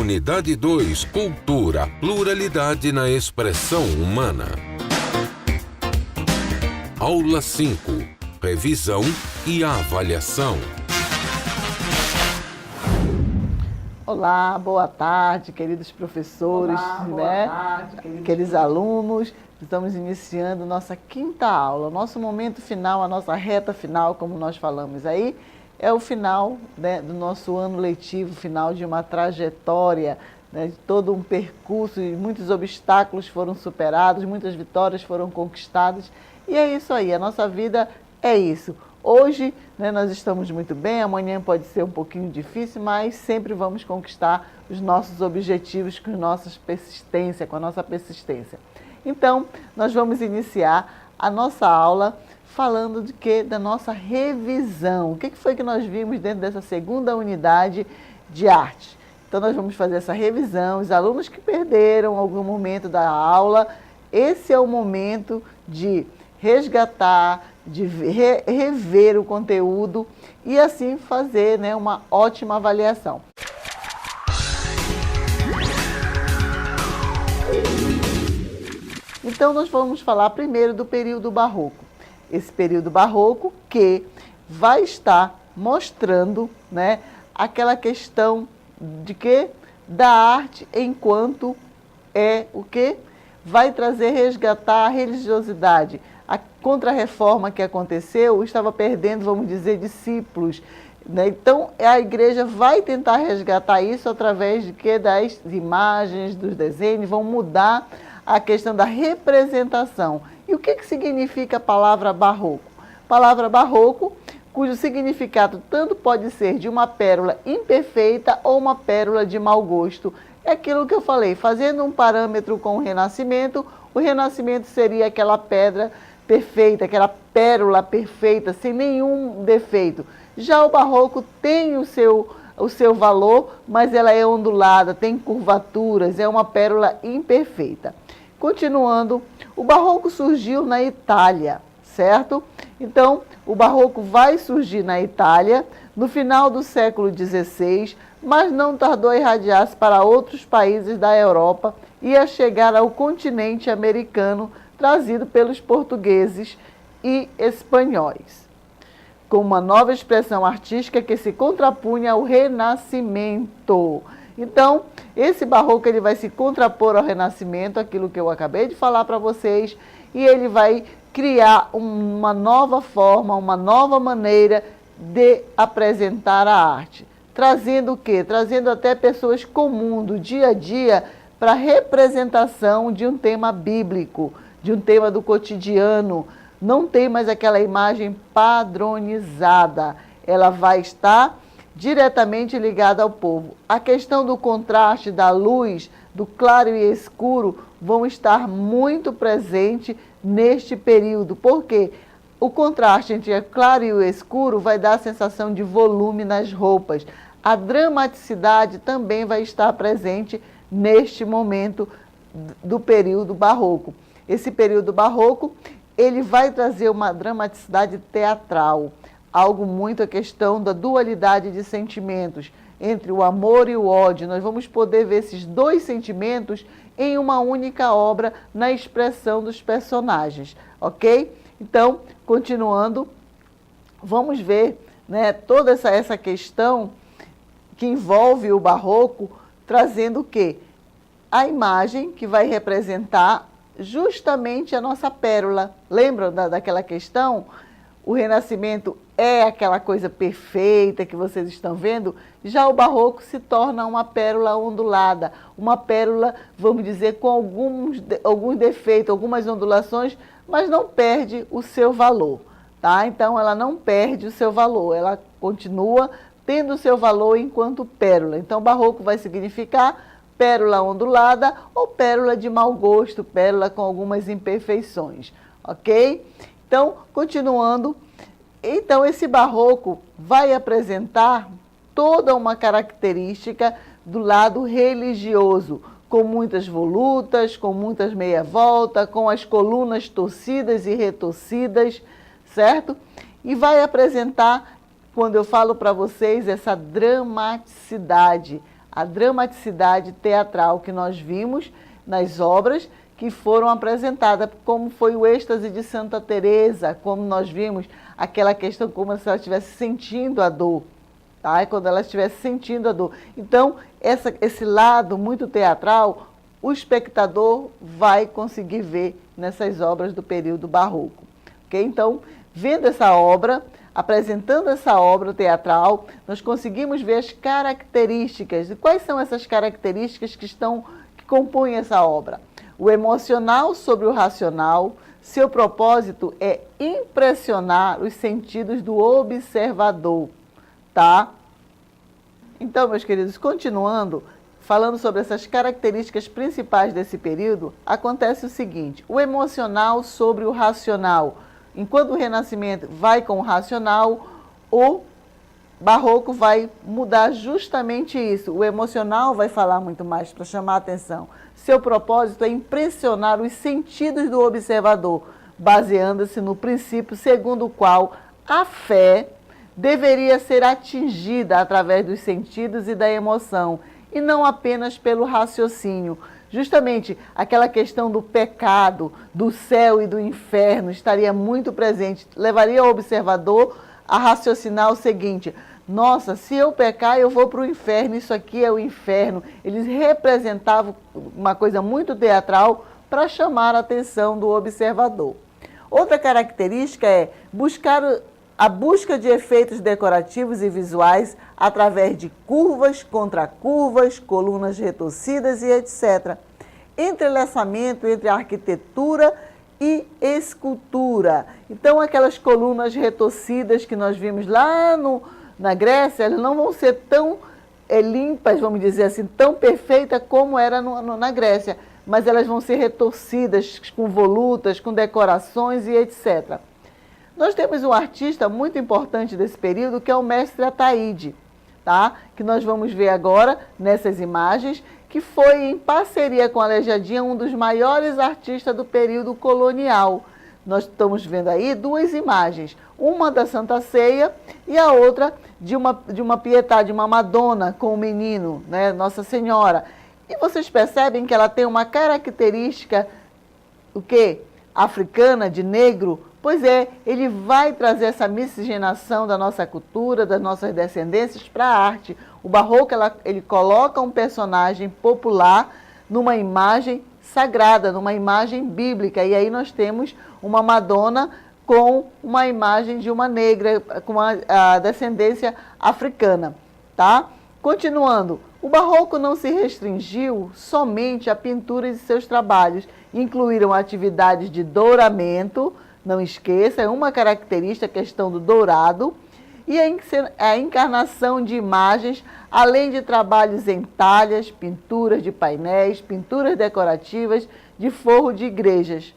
Unidade 2, Cultura, pluralidade na expressão humana. Aula 5, revisão e avaliação. Olá, boa tarde, queridos professores, queridos alunos. Estamos iniciando nossa quinta aula, nosso momento final, a nossa reta final, como nós falamos aí, é o final, né, do nosso ano letivo, final de uma trajetória, né, de todo um percurso, e muitos obstáculos foram superados, muitas vitórias foram conquistadas, e é isso aí, a nossa vida é isso. Hoje, né, nós estamos muito bem, amanhã pode ser um pouquinho difícil, mas sempre vamos conquistar os nossos objetivos com a nossa persistência. Então, nós vamos iniciar a nossa aula falando de quê? Da nossa revisão. O que foi que nós vimos dentro dessa segunda unidade de arte? Então, nós vamos fazer essa revisão. Os alunos que perderam algum momento da aula, esse é o momento de resgatar, de rever o conteúdo e assim fazer, né, uma ótima avaliação. Então, nós vamos falar primeiro do período barroco. Esse período barroco que vai estar mostrando, né, aquela questão de que da arte enquanto é o que vai trazer, resgatar a religiosidade. A contra-reforma que aconteceu estava perdendo, vamos dizer, discípulos, né? Então, a igreja vai tentar resgatar isso através de que das imagens, dos desenhos, vão mudar a questão da representação. E o que significa a palavra barroco? Palavra barroco, cujo significado tanto pode ser de uma pérola imperfeita ou uma pérola de mau gosto. É aquilo que eu falei, fazendo um parâmetro com o Renascimento seria aquela pedra perfeita, aquela pérola perfeita, sem nenhum defeito. Já o barroco tem o seu valor, mas ela é ondulada, tem curvaturas, é uma pérola imperfeita. Continuando, o barroco surgiu na Itália, certo? Então, o barroco vai surgir na Itália no final do século XVI, mas não tardou a irradiar-se para outros países da Europa e a chegar ao continente americano, trazido pelos portugueses e espanhóis, com uma nova expressão artística que se contrapunha ao Renascimento. Então, esse barroco ele vai se contrapor ao Renascimento, aquilo que eu acabei de falar para vocês, e ele vai criar uma nova forma, uma nova maneira de apresentar a arte. Trazendo o quê? Trazendo até pessoas comuns do dia a dia para a representação de um tema bíblico, de um tema do cotidiano. Não tem mais aquela imagem padronizada. Ela vai estar diretamente ligada ao povo. A questão do contraste, da luz, do claro e escuro, vão estar muito presentes neste período. Por quê? O contraste entre o claro e o escuro vai dar a sensação de volume nas roupas. A dramaticidade também vai estar presente neste momento do período barroco. Esse período barroco, ele vai trazer uma dramaticidade teatral, algo muito a questão da dualidade de sentimentos, entre o amor e o ódio. Nós vamos poder ver esses dois sentimentos em uma única obra, na expressão dos personagens, ok? Então, continuando, vamos ver, né, toda essa questão que envolve o barroco, trazendo o quê? A imagem que vai representar justamente a nossa pérola. Lembram daquela questão? O Renascimento é aquela coisa perfeita que vocês estão vendo, já o barroco se torna uma pérola ondulada, uma pérola, vamos dizer, com alguns defeitos, algumas ondulações, mas não perde o seu valor, tá? Então, ela não perde o seu valor, ela continua tendo o seu valor enquanto pérola. Então, barroco vai significar pérola ondulada ou pérola de mau gosto, pérola com algumas imperfeições, ok? Então, continuando, então esse barroco vai apresentar toda uma característica do lado religioso, com muitas volutas, com muitas meia-volta, com as colunas torcidas e retorcidas, certo? E vai apresentar, quando eu falo para vocês, essa dramaticidade, a dramaticidade teatral que nós vimos nas obras que foram apresentadas, como foi o êxtase de Santa Teresa, como nós vimos aquela questão como se ela estivesse sentindo a dor, tá? Quando ela estivesse sentindo a dor. Então, esse lado muito teatral, o espectador vai conseguir ver nessas obras do período barroco. Okay? Então, vendo essa obra, apresentando essa obra teatral, nós conseguimos ver as características. E quais são essas características que compõem essa obra? O emocional sobre o racional, seu propósito é impressionar os sentidos do observador, tá? Então, meus queridos, continuando, falando sobre essas características principais desse período, acontece o seguinte: o emocional sobre o racional. Enquanto o Renascimento vai com o racional, o Barroco vai mudar justamente isso. O emocional vai falar muito mais para chamar a atenção. Seu propósito é impressionar os sentidos do observador, baseando-se no princípio segundo o qual a fé deveria ser atingida através dos sentidos e da emoção, e não apenas pelo raciocínio. Justamente aquela questão do pecado, do céu e do inferno estaria muito presente, levaria o observador a raciocinar o seguinte: nossa, se eu pecar eu vou para o inferno, isso aqui é o inferno. Eles representavam uma coisa muito teatral para chamar a atenção do observador. Outra característica é a busca de efeitos decorativos e visuais através de curvas, contracurvas, colunas retorcidas e etc. Entrelaçamento entre arquitetura e escultura. Então, aquelas colunas retorcidas que nós vimos lá na Grécia, elas não vão ser tão limpas, vamos dizer assim, tão perfeitas como era na Grécia, mas elas vão ser retorcidas, com volutas, com decorações e etc. Nós temos um artista muito importante desse período, que é o mestre Ataíde, tá? Que nós vamos ver agora nessas imagens, que foi em parceria com a Aleijadinha um dos maiores artistas do período colonial. Nós estamos vendo aí duas imagens, uma da Santa Ceia e a outra de uma Pietà, de uma Madonna com o menino, né, Nossa Senhora. E vocês percebem que ela tem uma característica, o quê? Africana, de negro. Pois é, ele vai trazer essa miscigenação da nossa cultura, das nossas descendências para a arte. O Barroco, ele coloca um personagem popular numa imagem sagrada, numa imagem bíblica. E aí nós temos uma Madonna com uma imagem de uma negra, com a descendência africana, tá? Continuando, o Barroco não se restringiu somente à pintura de seus trabalhos. Incluíram atividades de douramento, não esqueça, é uma característica a questão do dourado, e a encarnação de imagens, além de trabalhos em talhas, pinturas de painéis, pinturas decorativas, de forro de igrejas.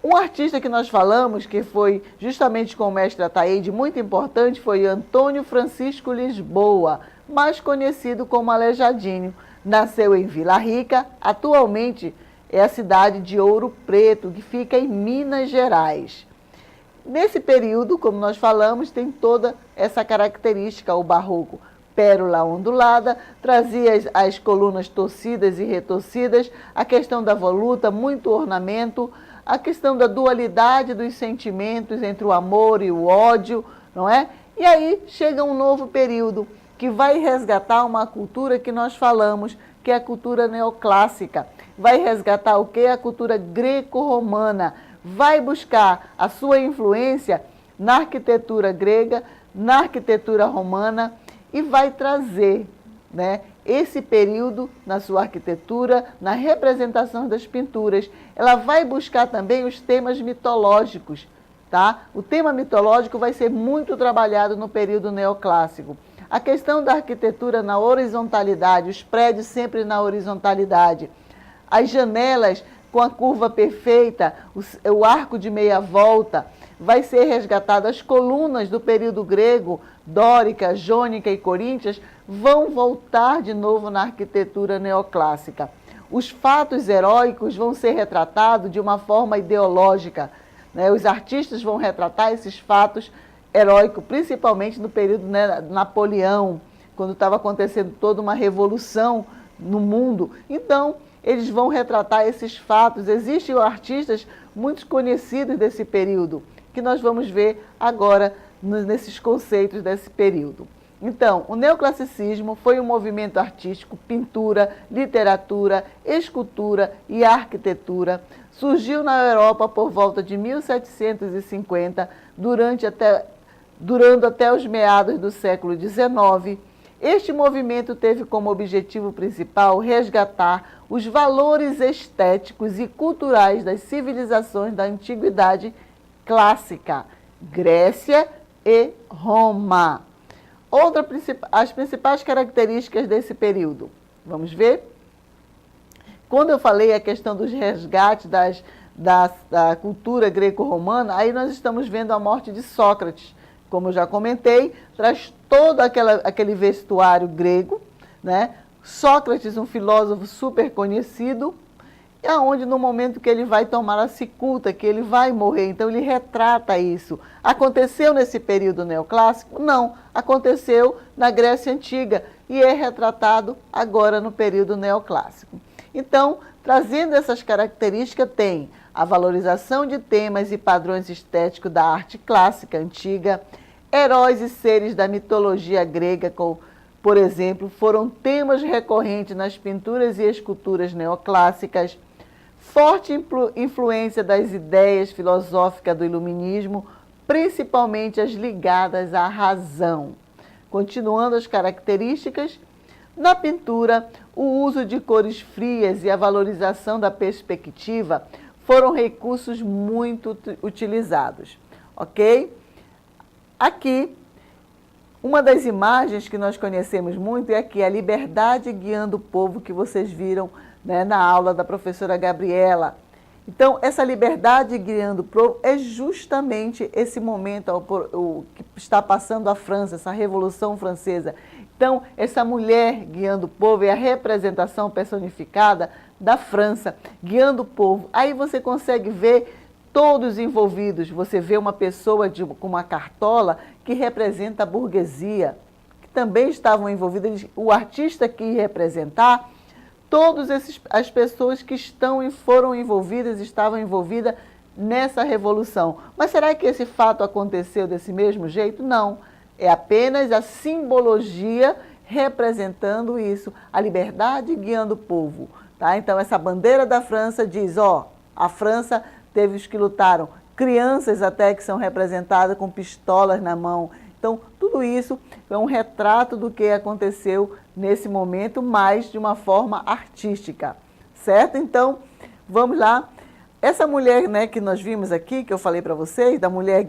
Um artista que nós falamos, que foi justamente com o mestre Ataíde, muito importante, foi Antônio Francisco Lisboa, mais conhecido como Aleijadinho. Nasceu em Vila Rica, atualmente é a cidade de Ouro Preto, que fica em Minas Gerais. Nesse período, como nós falamos, tem toda essa característica, o barroco. Pérola ondulada, trazia as colunas torcidas e retorcidas, a questão da voluta, muito ornamento, a questão da dualidade dos sentimentos entre o amor e o ódio, não é? E aí chega um novo período que vai resgatar uma cultura que nós falamos, que é a cultura neoclássica. Vai resgatar o quê? A cultura greco-romana. Vai buscar a sua influência na arquitetura grega, na arquitetura romana e vai trazer, né, esse período na sua arquitetura, na representação das pinturas. Ela vai buscar também os temas mitológicos, tá? O tema mitológico vai ser muito trabalhado no período neoclássico. A questão da arquitetura na horizontalidade, os prédios sempre na horizontalidade, as janelas com a curva perfeita, o arco de meia volta, vai ser resgatado. As colunas do período grego, dórica, jônica e coríntias, vão voltar de novo na arquitetura neoclássica. Os fatos heróicos vão ser retratados de uma forma ideológica, né? Os artistas vão retratar esses fatos heróicos, principalmente no período, né, Napoleão, quando estava acontecendo toda uma revolução no mundo. Então, eles vão retratar esses fatos. Existem artistas muito conhecidos desse período, que nós vamos ver agora nesses conceitos desse período. Então, o neoclassicismo foi um movimento artístico, pintura, literatura, escultura e arquitetura. Surgiu na Europa por volta de 1750, durando até os meados do século XIX. Este movimento teve como objetivo principal resgatar os valores estéticos e culturais das civilizações da antiguidade clássica, Grécia e Roma. As principais características desse período. Vamos ver? Quando eu falei a questão dos resgates da cultura greco-romana, aí nós estamos vendo a morte de Sócrates. Como eu já comentei, traz todo aquele vestuário grego, né? Sócrates, um filósofo super conhecido, é onde no momento que ele vai tomar a cicuta, que ele vai morrer, então ele retrata isso. Aconteceu nesse período neoclássico? Não, aconteceu na Grécia Antiga e é retratado agora no período neoclássico. Então, trazendo essas características, tem a valorização de temas e padrões estéticos da arte clássica antiga, heróis e seres da mitologia grega, por exemplo, foram temas recorrentes nas pinturas e esculturas neoclássicas, forte influência das ideias filosóficas do iluminismo, principalmente as ligadas à razão. Continuando as características, na pintura, o uso de cores frias e a valorização da perspectiva foram recursos muito utilizados, ok? Aqui, uma das imagens que nós conhecemos muito é aqui, a liberdade guiando o povo, que vocês viram, né, na aula da professora Gabriela. Então, essa liberdade guiando o povo é justamente esse momento o que está passando a França, essa Revolução Francesa. Então, essa mulher guiando o povo é a representação personificada da França, guiando o povo. Aí você consegue ver todos envolvidos. Você vê uma pessoa com uma cartola que representa a burguesia, que também estavam envolvidas. O artista que ia representar, todas as pessoas que foram envolvidas, estavam envolvidas nessa revolução. Mas será que esse fato aconteceu desse mesmo jeito? Não. É apenas a simbologia representando isso, a liberdade guiando o povo. Tá? Então, essa bandeira da França diz, a França teve os que lutaram, crianças até que são representadas com pistolas na mão. Então, tudo isso é um retrato do que aconteceu nesse momento, mas de uma forma artística, certo? Então, vamos lá. Essa mulher, né, que nós vimos aqui, que eu falei para vocês, da mulher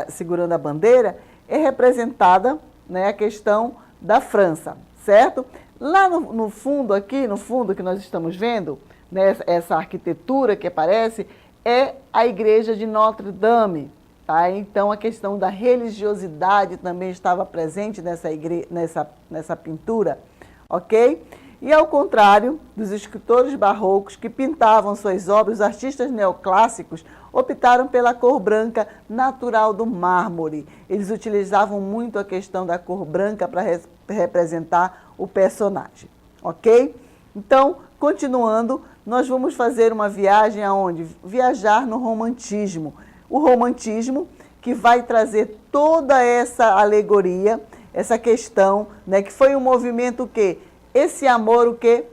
segurando a bandeira, é representada, né, a questão da França, certo? Lá no fundo aqui, no fundo que nós estamos vendo, né, essa arquitetura que aparece, é a igreja de Notre Dame. Tá? Então, a questão da religiosidade também estava presente nessa pintura, ok? E ao contrário dos escritores barrocos que pintavam suas obras, os artistas neoclássicos optaram pela cor branca natural do mármore. Eles utilizavam muito a questão da cor branca para representar o personagem, ok? Então, continuando, nós vamos fazer uma viagem aonde? Viajar no romantismo. O romantismo que vai trazer toda essa alegoria, essa questão, né, que foi um movimento o quê? Esse amor o quê?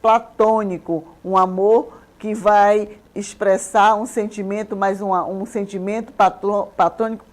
Platônico, um amor que vai expressar um sentimento, mas um sentimento platônico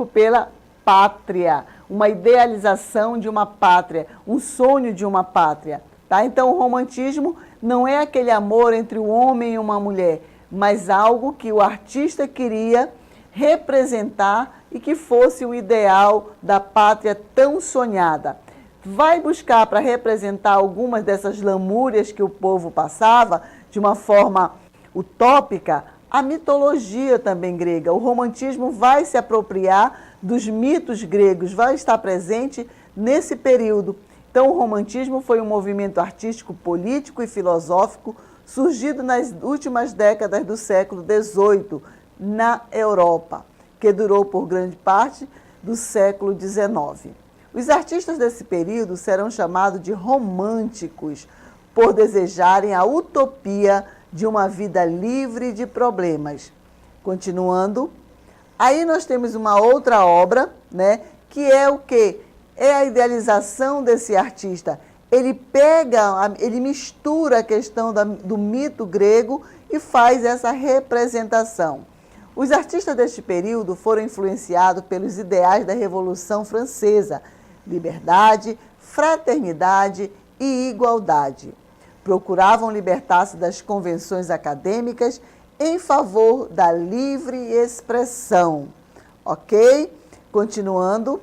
pela pátria, uma idealização de uma pátria, um sonho de uma pátria. Tá? Então, o romantismo não é aquele amor entre o homem e uma mulher, mas algo que o artista queria representar e que fosse o ideal da pátria tão sonhada. Vai buscar para representar algumas dessas lamúrias que o povo passava de uma forma utópica, a mitologia também grega. O romantismo vai se apropriar dos mitos gregos, vai estar presente nesse período. Então, o romantismo foi um movimento artístico, político e filosófico surgido nas últimas décadas do século XVIII na Europa, que durou por grande parte do século XIX. Os artistas desse período serão chamados de românticos, por desejarem a utopia de uma vida livre de problemas. Continuando, aí nós temos uma outra obra, né, que é o quê? É a idealização desse artista. Ele ele mistura a questão do mito grego e faz essa representação. Os artistas deste período foram influenciados pelos ideais da Revolução Francesa: liberdade, fraternidade e igualdade. Procuravam libertar-se das convenções acadêmicas em favor da livre expressão. Ok? Continuando.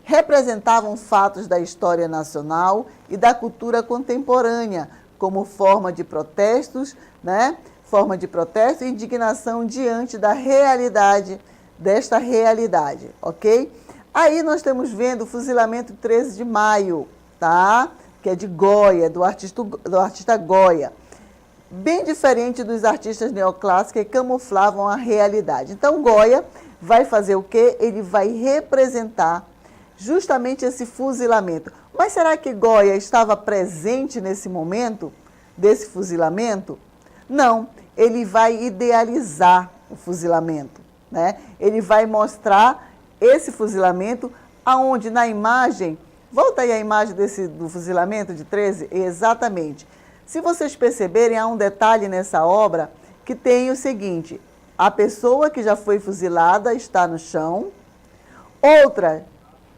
Representavam fatos da história nacional e da cultura contemporânea, como forma de protestos, né? Forma de protesto e indignação diante da realidade, desta realidade, ok? Aí nós estamos vendo o fuzilamento 13 de maio, tá? Que é de Goya, do artista Goya. Bem diferente dos artistas neoclássicos que camuflavam a realidade. Então, Goya vai fazer o quê? Ele vai representar justamente esse fuzilamento. Mas será que Goya estava presente nesse momento desse fuzilamento? Não, ele vai idealizar o fuzilamento, né? Ele vai mostrar esse fuzilamento aonde na imagem, volta aí a imagem do fuzilamento de 13, exatamente. Se vocês perceberem, há um detalhe nessa obra que tem o seguinte: a pessoa que já foi fuzilada está no chão, outra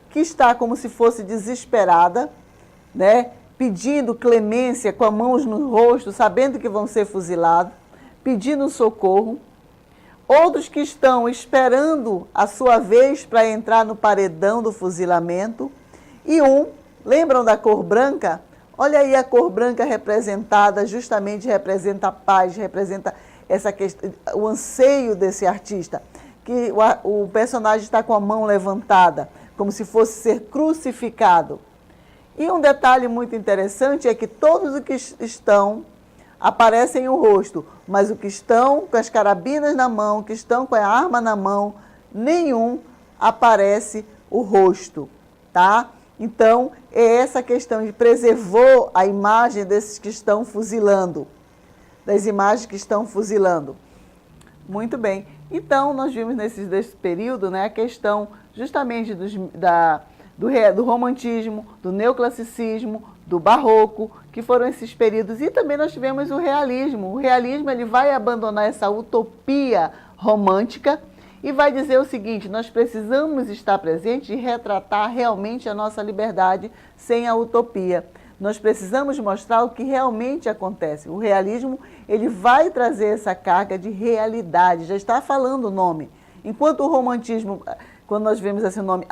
que está como se fosse desesperada, né, pedindo clemência com as mãos no rosto, sabendo que vão ser fuzilados, pedindo socorro. Outros que estão esperando a sua vez para entrar no paredão do fuzilamento. E lembram da cor branca? Olha aí a cor branca representada, justamente representa a paz, representa essa questão, o anseio desse artista, que o personagem está com a mão levantada, como se fosse ser crucificado. E um detalhe muito interessante é que todos os que estão aparecem o rosto, mas os que estão com as carabinas na mão, que estão com a arma na mão, nenhum aparece o rosto, tá? Então, é essa questão de preservou a imagem desses que estão fuzilando, das imagens que estão fuzilando. Muito bem. Então, nós vimos nesse período, né, a questão justamente do romantismo, do neoclassicismo, do barroco, que foram esses períodos. E também nós tivemos o realismo. O realismo ele vai abandonar essa utopia romântica e vai dizer o seguinte: nós precisamos estar presentes e retratar realmente a nossa liberdade sem a utopia. Nós precisamos mostrar o que realmente acontece. O realismo ele vai trazer essa carga de realidade, já está falando o nome. Enquanto o romantismo, quando nós vemos esse nome,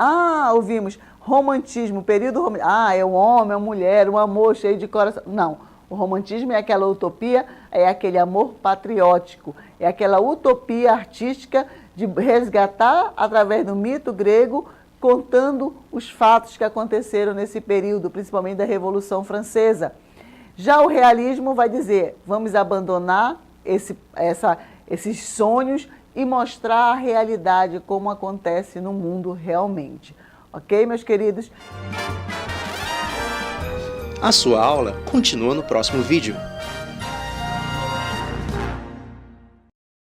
ouvimos romantismo, período romântico, é um homem, é uma mulher, um amor cheio de coração. Não, o romantismo é aquela utopia, é aquele amor patriótico, é aquela utopia artística de resgatar através do mito grego, contando os fatos que aconteceram nesse período, principalmente da Revolução Francesa. Já o realismo vai dizer, vamos abandonar esses sonhos e mostrar a realidade como acontece no mundo realmente. Ok, meus queridos? A sua aula continua no próximo vídeo.